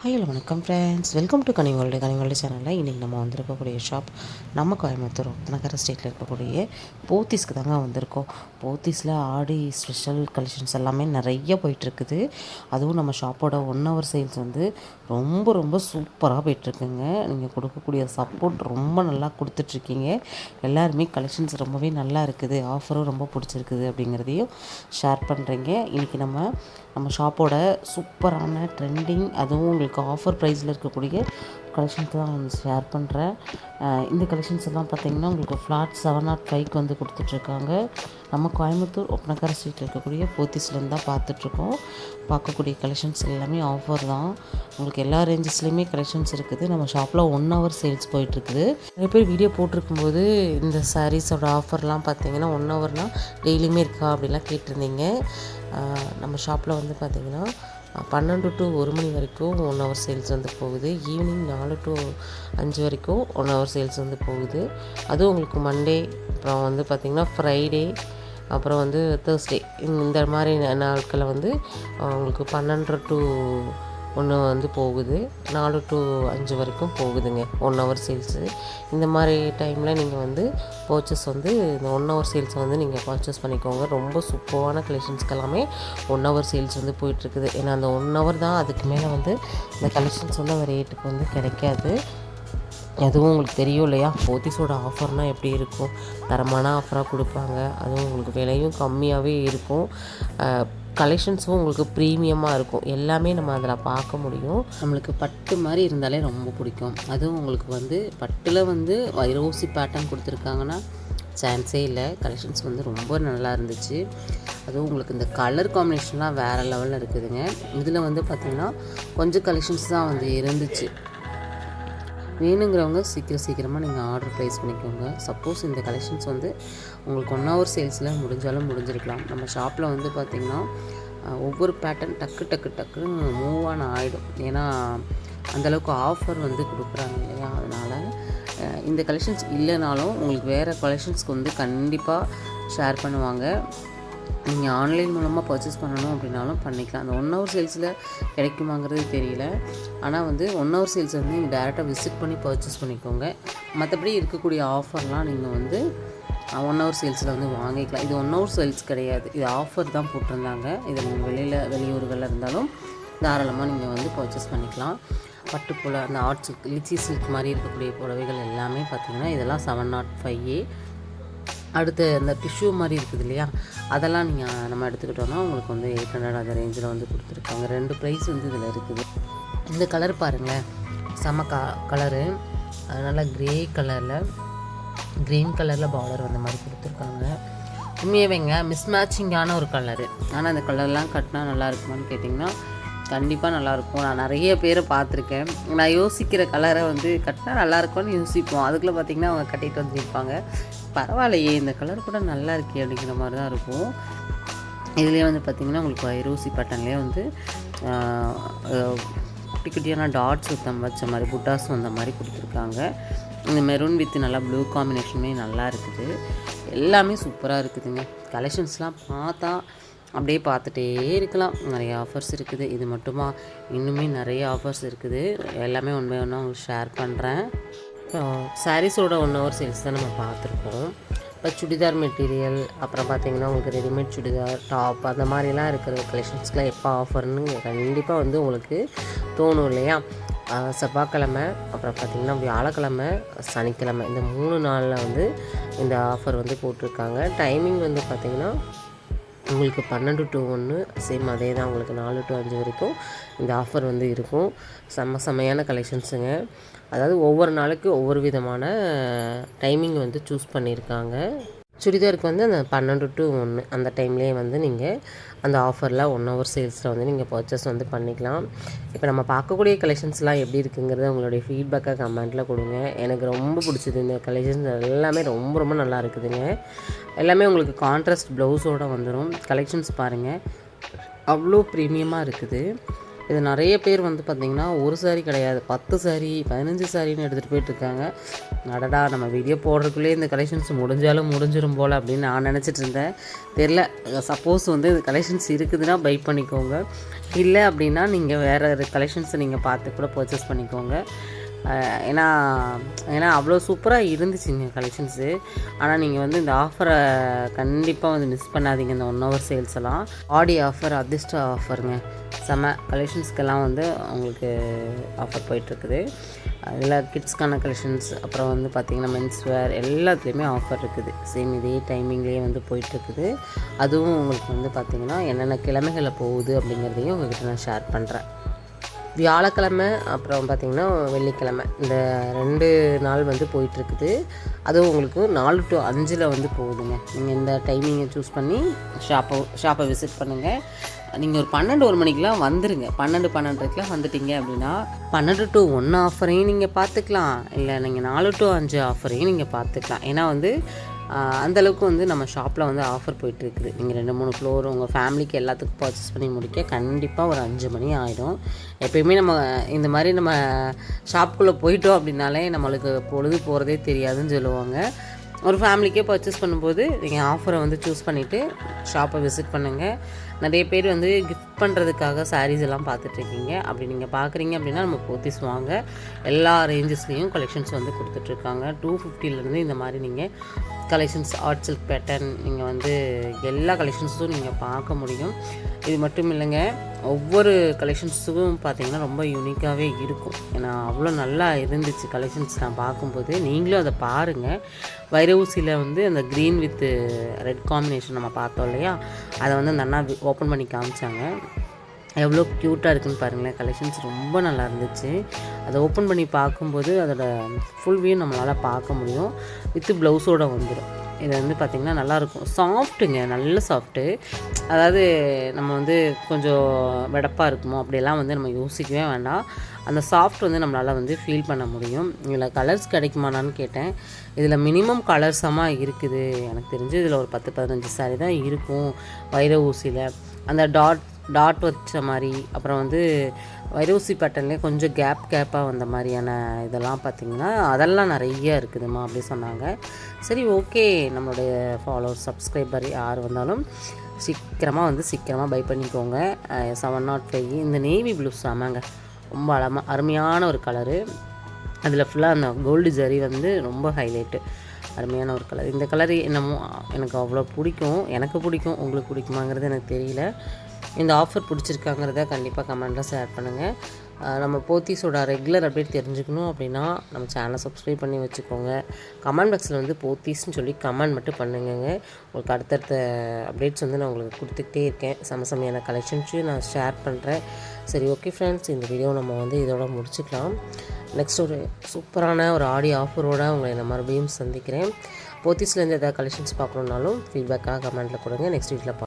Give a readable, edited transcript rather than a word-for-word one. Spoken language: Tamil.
ஹலோ வணக்கம் ஃப்ரெண்ட்ஸ், வெல்கம் டு கனிவால்டு சேனலில் இன்றைக்கி நம்ம வந்திருக்கக்கூடிய ஷாப் நம்ம கோயம்புத்தூர் நகர ஸ்ட்ரீட்டில் இருக்கக்கூடிய போத்தீஸ்க்கு தாங்க வந்திருக்கோம். போத்தீஸில் ஆடி ஸ்பெஷல் கலெக்ஷன்ஸ் எல்லாமே நிறைய போயிட்டுருக்குது. அதுவும் நம்ம ஷாப்போட 1 hour சேல்ஸ் வந்து ரொம்ப ரொம்ப சூப்பராக போயிட்டுருக்குங்க. நீங்கள் கொடுக்கக்கூடிய சப்போர்ட் ரொம்ப நல்லா கொடுத்துட்ருக்கீங்க. எல்லாருமே கலெக்ஷன்ஸ் ரொம்பவே நல்லா இருக்குது, ஆஃபரும் ரொம்ப பிடிச்சிருக்குது அப்படிங்கிறதையும் ஷேர் பண்ணுறீங்க. இன்றைக்கி நம்ம ஷாப்போட சூப்பரான ட்ரெண்டிங், அதுவும் உங்களுக்கு ஆஃபர் ப்ரைஸில் இருக்கக்கூடிய கலெக்ஷன்ஸ் தான் வந்து ஷேர் பண்ணுறேன். இந்த கலெக்ஷன்ஸ் எல்லாம் பார்த்திங்கன்னா உங்களுக்கு ஃப்ளாட் 705க்கு வந்து கொடுத்துட்ருக்காங்க. நம்ம கோயம்புத்தூர் ஒப்பனக்கார ஸ்ட்ரீட்டில் இருக்கக்கூடிய போத்தீஸ்லேருந்து தான் பார்த்துட்ருக்கோம். பார்க்கக்கூடிய கலெக்ஷன்ஸ் எல்லாமே ஆஃபர் தான். உங்களுக்கு எல்லா ரேஞ்சஸ்லேயுமே கலெக்ஷன்ஸ் இருக்குது. நம்ம ஷாப்பில் 1 hour சேல்ஸ் போயிட்டுருக்குது. நிறைய பேர் வீடியோ போட்டிருக்கும்போது இந்த சாரீஸோட ஆஃபர்லாம் பார்த்தீங்கன்னா 1 hourனால் டெய்லியுமே இருக்கா அப்படிலாம் கேட்டிருந்தீங்க. நம்ம ஷாப்பில் வந்து பார்த்திங்கன்னா 12 to 1 மணி வரைக்கும் 1 hour சேல்ஸ் வந்து போகுது. ஈவினிங் 4 to 5 வரைக்கும் 1 hour சேல்ஸ் வந்து போகுது. அதுவும் உங்களுக்கு மண்டே, அப்புறம் வந்து பார்த்திங்கன்னா ஃப்ரைடே, அப்புறம் வந்து தேர்ஸ்டே, இந்த மாதிரி நாட்களில் வந்து உங்களுக்கு 12 to 1 வந்து போகுது. 4 to 5 வரைக்கும் போகுதுங்க 1 hour சேல்ஸு. இந்த மாதிரி டைமில் நீங்கள் வந்து பர்ச்சேஸ் வந்து இந்த 1 hour சேல்ஸை வந்து நீங்கள் பர்ச்சேஸ் பண்ணிக்கோங்க. ரொம்ப சூப்பரான கலெக்ஷன்ஸ்க்கு எல்லாமே 1 hour சேல்ஸ் வந்து போயிட்டுருக்குது. ஏன்னா அந்த 1 hour தான், அதுக்கு மேலே வந்து இந்த கலெக்ஷன்ஸ் வந்து அந்த ரேட்டுக்கு வந்து கிடைக்காது. அதுவும் உங்களுக்கு தெரியும் இல்லையா, போத்தீஸோட ஆஃபர்னால் எப்படி இருக்கும், தரமான ஆஃபராக கொடுப்பாங்க. அதுவும் உங்களுக்கு விலையும் கம்மியாகவே இருக்கும். கலெக்ஷன்ஸும் உங்களுக்கு ப்ரீமியமாக இருக்கும். எல்லாமே நம்ம அதில் பார்க்க முடியும். நம்மளுக்கு பட்டு மாதிரி இருந்தாலே ரொம்ப பிடிக்கும். அதுவும் உங்களுக்கு வந்து பட்டில் வந்து வைரோசி பேட்டர்ன் கொடுத்துருக்காங்கன்னா சான்ஸே இல்லை. கலெக்ஷன்ஸ் வந்து ரொம்ப நல்லா இருந்துச்சு. அதுவும் உங்களுக்கு இந்த கலர் காம்பினேஷன்லாம் வேறு லெவலில் இருக்குதுங்க. இதில் வந்து பார்த்திங்கன்னா கொஞ்சம் கலெக்ஷன்ஸ் தான் வந்து இருந்துச்சு. வேணுங்கிறவங்க சீக்கிரமாக நீங்கள் ஆர்டர் ப்ளேஸ் பண்ணிக்கோங்க. சப்போஸ் இந்த கலெக்ஷன்ஸ் வந்து உங்களுக்கு 1 hour சேல்ஸில் முடிஞ்சாலும் முடிஞ்சிருக்கலாம். நம்ம ஷாப்பில் வந்து பார்த்திங்கன்னா ஒவ்வொரு பேட்டர்ன் டக்குன்னு மூவ் ஆன் ஆகிடும். ஏன்னா அந்தளவுக்கு ஆஃபர் வந்து கொடுக்குறாங்க இல்லையா. அதனால் இந்த கலெக்ஷன்ஸ் இல்லைனாலும் உங்களுக்கு வேறு கலெக்ஷன்ஸ்க்கு வந்து கண்டிப்பாக ஷேர் பண்ணுவாங்க. நீங்கள் ஆன்லைன் மூலமாக பர்ச்சேஸ் பண்ணணும் அப்படின்னாலும் பண்ணிக்கலாம். அந்த 1 hour சேல்ஸில் கிடைக்குமாங்கிறது தெரியல. ஆனால் வந்து 1 hour சேல்ஸ் வந்து நீங்கள் டேரெக்டாக விசிட் பண்ணி பர்ச்சேஸ் பண்ணிக்கோங்க. மற்றபடி இருக்கக்கூடிய ஆஃபர்லாம் நீங்கள் வந்து 1 hour சேல்ஸில் வந்து வாங்கிக்கலாம். இது 1 hour சேல்ஸ் கிடையாது, இது ஆஃபர் தான் போட்டிருந்தாங்க. இதை நீங்கள் வெளியூர்களில் இருந்தாலும் தாராளமாக நீங்கள் வந்து பர்ச்சேஸ் பண்ணிக்கலாம். பட்டு போல் அந்த ஆர்ட் சில்க், லிச்சி சில்க் மாதிரி இருக்கக்கூடிய புடவைகள் எல்லாமே பார்த்திங்கன்னா இதெல்லாம் 705A. அடுத்து அந்த டிஷ்யூ மாதிரி இருக்குது இல்லையா, அதெல்லாம் நீங்கள் நம்ம எடுத்துக்கிட்டோன்னா உங்களுக்கு வந்து 800 அந்த ரேஞ்சில் வந்து கொடுத்துருக்காங்க. 2 ப்ரைஸ் வந்து இதில் இருக்குது. இந்த கலர் பாருங்களேன், செம கலரு, அதனால் க்ரீன் கலரில் பார்டர் வந்த மாதிரி கொடுத்துருக்காங்க. உண்மையாவேங்க மிஸ்மேட்சிங்கான ஒரு கலரு. ஆனால் அந்த கலர்லாம் கட்டினா நல்லா இருக்குமான்னு கேட்டிங்கன்னா கண்டிப்பாக நல்லாயிருக்கும். நான் நிறைய பேரை பார்த்துருக்கேன். நான் யோசிக்கிற கலரை வந்து கட்டினா நல்லாயிருக்கும்னு யோசிப்போம். அதுக்குள்ளே பார்த்திங்கன்னா அவங்க கட்டிகிட்டு வந்து நிற்பாங்க. பரவாயில்லையே, இந்த கலர் கூட நல்லா இருக்கே அப்படிங்கிற மாதிரி தான் இருக்கும். இதுலேயே வந்து பார்த்திங்கன்னா உங்களுக்கு வைரோசி பேட்டர்ன்லேயே வந்து குட்டி குட்டியான டாட்ஸ் வச்ச மாதிரி புட்டாஸ் வந்த மாதிரி கொடுத்துருக்காங்க. இந்த மெரூன் வித் நல்லா ப்ளூ காம்பினேஷனுமே நல்லா இருக்குது. எல்லாமே சூப்பராக இருக்குதுங்க. கலெக்ஷன்ஸ்லாம் பார்த்தா அப்படியே பார்த்துட்டே இருக்கலாம். நிறைய ஆஃபர்ஸ் இருக்குது. இது மட்டுமா, இன்னுமே நிறைய ஆஃபர்ஸ் இருக்குது. எல்லாமே ஒன் பை ஒன்னாக உங்களுக்கு ஷேர் பண்ணுறேன். சாரீஸோட 1 hour சேல்ஸ் தான் நம்ம பார்த்துருக்கோம். இப்போ சுடிதார் மெட்டீரியல், அப்புறம் பார்த்திங்கன்னா உங்களுக்கு ரெடிமேட் சுடிதார் டாப், அந்த மாதிரிலாம் இருக்கிற கலெக்ஷன்ஸ்க்கெலாம் எப்போ ஆஃபர்னு கண்டிப்பாக வந்து உங்களுக்கு தோணும் இல்லையா. செவ்வாய்க்கிழமை, அப்புறம் பார்த்திங்கன்னா வியாழக்கிழமை, சனிக்கிழமை, இந்த 3 நாளில் வந்து இந்த ஆஃபர் வந்து போட்டிருக்காங்க. டைமிங் வந்து பார்த்திங்கன்னா உங்களுக்கு 12 to 1, சேம் அதே தான். உங்களுக்கு 4 to 5 வரைக்கும் இந்த ஆஃபர் வந்து இருக்கும். செம்மையான கலெக்ஷன்ஸுங்க. அதாவது ஒவ்வொரு நாளைக்கு ஒவ்வொரு விதமான டைமிங் வந்து சூஸ் பண்ணியிருக்காங்க. சுடிதாருக்கு வந்து அந்த 12 to 1 அந்த டைம்லேயே வந்து நீங்கள் அந்த ஆஃபரில் 1 hour சேல்ஸில் வந்து நீங்கள் பர்ச்சேஸ் வந்து பண்ணிக்கலாம். இப்போ நம்ம பார்க்கக்கூடிய கலெக்ஷன்ஸ்லாம் எப்படி இருக்குங்கிறத உங்களுடைய ஃபீட்பேக்காக கமெண்ட்டில் கொடுங்க. எனக்கு ரொம்ப பிடிச்சது இந்த கலெக்ஷன்ஸ் எல்லாமே ரொம்ப நல்லா இருக்குதுங்க. எல்லாமே உங்களுக்கு கான்ட்ராஸ்ட் ப்ளவுஸோடு வந்துடும். கலெக்ஷன்ஸ் பாருங்கள், அவ்வளோ ப்ரீமியமாக இருக்குது. இது நிறைய பேர் வந்து பார்த்திங்கன்னா ஒரு சாரீ கிடையாது 10 சாரீ 15 சாரின்னு எடுத்துகிட்டு போயிட்டுருக்காங்க. அடடா நம்ம வீடியோ போடுறதுக்குள்ளே இந்த கலெக்ஷன்ஸ் முடிஞ்சாலும் முடிஞ்சிடும் போல் அப்படின்னு நான் நினச்சிட்டு இருந்தேன். தெரில, சப்போஸ் வந்து இந்த கலெக்ஷன்ஸ் இருக்குதுன்னா பை பண்ணிக்கோங்க, இல்லை அப்படின்னா நீங்கள் வேறு கலெக்ஷன்ஸை நீங்கள் பார்த்து கூட பர்ச்சேஸ் பண்ணிக்கோங்க. ஏன்னா அவ்வளோ சூப்பராக இருந்துச்சுங்க கலெக்ஷன்ஸு. ஆனால் நீங்கள் வந்து இந்த ஆஃபரை கண்டிப்பாக வந்து மிஸ் பண்ணாதீங்க. இந்த 1 hour சேல்ஸ் எல்லாம் ஆடி ஆஃபர், அதிர்ஷ்ட ஆஃபருங்க. செம்ம கலெக்ஷன்ஸ்க்கெல்லாம் வந்து உங்களுக்கு ஆஃபர் போயிட்டுருக்குது. அதில் கிட்ஸ்க்கான கலெக்ஷன்ஸ், அப்புறம் வந்து பார்த்திங்கன்னா மென்ஸ்வேர் எல்லாத்துலேயுமே ஆஃபர் இருக்குது. சேம் இதே டைமிங்லேயே வந்து போயிட்டுருக்குது. அதுவும் உங்களுக்கு வந்து பார்த்திங்கன்னா என்னென்ன கிழமைகளில் போகுது அப்படிங்கிறதையும் உங்கள்கிட்ட நான் ஷேர் பண்ணுறேன். வியாழக்கிழமை அப்புறம் பார்த்திங்கன்னா வெள்ளிக்கிழமை, இந்த 2 நாள் வந்து போயிட்டுருக்குது. அதுவும் உங்களுக்கு 4 to 5 வந்து போகுதுங்க. நீங்கள் இந்த டைமிங்கை சூஸ் பண்ணி ஷாப்பை விசிட் பண்ணுங்கள். நீங்கள் ஒரு 12-1 மணிக்கெலாம் வந்துடுங்க. 12-12:30 வந்துட்டீங்க அப்படின்னா 12 to 1 ஆஃபரையும் நீங்கள் பார்த்துக்கலாம், இல்லை நீங்கள் 4 to 5 ஆஃபரையும் நீங்கள் பார்த்துக்கலாம். ஏன்னா வந்து அந்தளவுக்கு வந்து நம்ம ஷாப்பில் வந்து ஆஃபர் போயிட்டுருக்குது. நீங்கள் 2-3 ஃப்ளோர் உங்கள் ஃபேமிலிக்கு எல்லாத்துக்கும் பர்ச்சேஸ் பண்ணி முடிக்க கண்டிப்பாக ஒரு 5 மணி ஆகிடும். எப்போயுமே நம்ம இந்த மாதிரி நம்ம ஷாப்புக்குள்ளே போயிட்டோம் அப்படின்னாலே நம்மளுக்கு பொழுது போகிறதே தெரியாதுன்னு சொல்லுவாங்க. ஒரு ஃபேமிலிக்கே பர்ச்சேஸ் பண்ணும்போது நீங்கள் ஆஃபரை வந்து சூஸ் பண்ணிவிட்டு ஷாப்பை விசிட் பண்ணுங்கள். நிறைய பேர் வந்து கிஃப்ட் பண்ணுறதுக்காக சாரீஸ் எல்லாம் பார்த்துட்ருக்கீங்க. அப்படி நீங்கள் பார்க்குறீங்க அப்படின்னா நம்ம போத்தீஸ் வாங்க. எல்லா ரேஞ்சஸ்லேயும் கலெக்ஷன்ஸ் வந்து கொடுத்துட்ருக்காங்க. 250 இந்த மாதிரி நீங்கள் கலெக்ஷன்ஸ், ஆர்ட் சில்க் பேட்டர்ன், நீங்கள் வந்து எல்லா கலெக்ஷன்ஸும் நீங்கள் பார்க்க முடியும். இது மட்டும் இல்லைங்க, ஒவ்வொரு கலெக்ஷன்ஸுக்கும் பார்த்திங்கன்னா ரொம்ப யூனிக்காகவே இருக்கும். ஏன்னா அவ்வளோ நல்லா இருந்துச்சு கலெக்ஷன்ஸ் நான் பார்க்கும்போது. நீங்களும் அதை பாருங்கள். வைரஊசியில் வந்து அந்த க்ரீன் வித் ரெட் காம்பினேஷன் நம்ம பார்த்தோம் இல்லையா, அதை வந்து அந்த அண்ணா ஓப்பன் பண்ணி காமிச்சாங்க. எவ்வளோ க்யூட்டாக இருக்குதுன்னு பாருங்களேன். கலெக்ஷன்ஸ் ரொம்ப நல்லா இருந்துச்சு. அதை ஓப்பன் பண்ணி பார்க்கும்போது அதோட ஃபுல் வியூ நம்மளால் பார்க்க முடியும். வித்து ப்ளவுஸோடு வந்துடும். இது வந்து பார்த்திங்கன்னா நல்லாயிருக்கும். சாஃப்ட்டுங்க, நல்ல சாஃப்ட்டு. அதாவது நம்ம வந்து கொஞ்சம் வெடப்பாக இருக்குமோ அப்படியெல்லாம் வந்து நம்ம யோசிக்கவே வேண்டாம். அந்த சாஃப்ட் வந்து நம்மளால் வந்து ஃபீல் பண்ண முடியும். இதில் கலர்ஸ் கிடைக்குமானான்னு கேட்டேன். இதில் மினிமம் கலர்ஸமாக இருக்குது. எனக்கு தெரிஞ்சு இதில் ஒரு 10-15 சாரி தான் இருக்கும். வைர ஊசியில் அந்த டாட் வச்ச மாதிரி, அப்புறம் வந்து வைரூசி பேட்டர்ன்லேயே கொஞ்சம் கேப்பாக வந்த மாதிரியான இதெல்லாம் பார்த்திங்கன்னா அதெல்லாம் நிறைய இருக்குதுமா அப்படி சொன்னாங்க. சரி, ஓகே, நம்மளுடைய ஃபாலோவர்ஸ், சப்ஸ்கிரைபர் யார் வந்தாலும் சீக்கிரமாக பை பண்ணிக்கோங்க. 705 இந்த நேவி ப்ளூ சாமாங்க, ரொம்ப அருமையான ஒரு கலரு. அதில் ஃபுல்லாக அந்த கோல்டு ஜரி வந்து ரொம்ப ஹைலைட்டு, அருமையான ஒரு கலர். இந்த கலர் என்னமோ எனக்கு அவ்வளோ பிடிக்கும். எனக்கு பிடிக்கும், உங்களுக்கு பிடிக்குமாங்கிறது எனக்கு தெரியல. இந்த ஆஃபர் பிடிச்சிருக்காங்கிறத கண்டிப்பாக கமெண்ட்டில் ஷேர் பண்ணுங்கள். நம்ம போத்தீஸோட ரெகுலர் அப்டேட் தெரிஞ்சுக்கணும் அப்படின்னா நம்ம சேனலை சப்ஸ்கிரைப் பண்ணி வச்சுக்கோங்க. கமெண்ட் பாக்ஸில் வந்து போத்தீஸ்ன்னு சொல்லி கமெண்ட் மட்டும் பண்ணுங்க. உங்களுக்கு அடுத்தடுத்த அப்டேட்ஸ் வந்து நான் உங்களுக்கு கொடுத்துக்கிட்டே இருக்கேன். செமையான கலெக்ஷன்ஸையும் நான் ஷேர் பண்ணுறேன். சரி, ஓகே ஃப்ரெண்ட்ஸ், இந்த வீடியோ நம்ம வந்து இதோட முடிச்சுக்கலாம். நெக்ஸ்ட் ஒரு சூப்பரான ஒரு ஆடி ஆஃபரோடு உங்களை நான் மறுபடியும் சந்திக்கிறேன். போத்தீஸ்லேருந்து எதாவது கலெக்ஷன்ஸ் பார்க்கணுன்னாலும் ஃபீட்பேக்காக கமெண்ட்டில் கொடுங்க. நெக்ஸ்ட் வீட்டில்